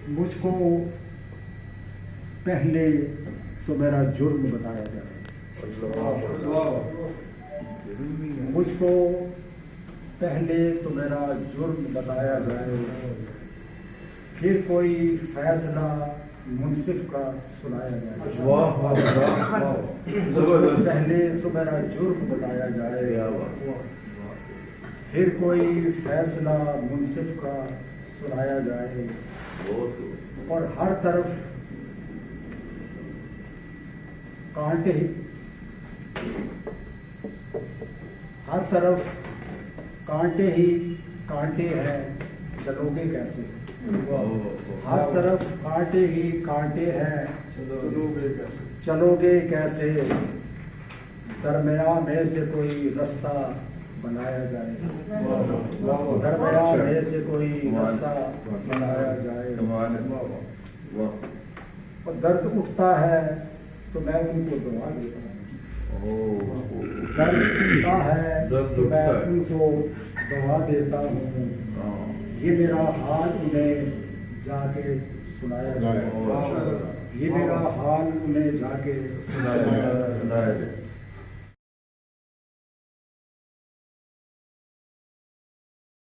مجھ کو پہلے تو میرا جرم بتایا جائے، مجھ کو پہلے تو میرا جرم بتایا جائے، پھر کوئی فیصلہ منصف کا سنایا جائے۔ مجھ کو پہلے تو میرا جرم بتایا جائے، پھر کوئی فیصلہ منصف کا سنایا جائے، اور ہر طرف کانٹے، ہر طرف کانٹے ہی کانٹے ہیں، چلو گے کیسے؟ ہر طرف کانٹے ہی کانٹے ہیں، چلو گے کیسے؟ درمیان میں سے کوئی رستہ بنایا جائے، درمیان میں سے کوئی رستہ بنایا جائے۔ اور درد اٹھتا ہے تو میں ان کو دعا دیتا ہوں، درد اٹھتا ہے تو میں ان کو دعا دیتا ہوں، یہ میرا حال انہیں جا کے سنایا جائے، یہ میرا حال انہیں جا کے سنایا جائے۔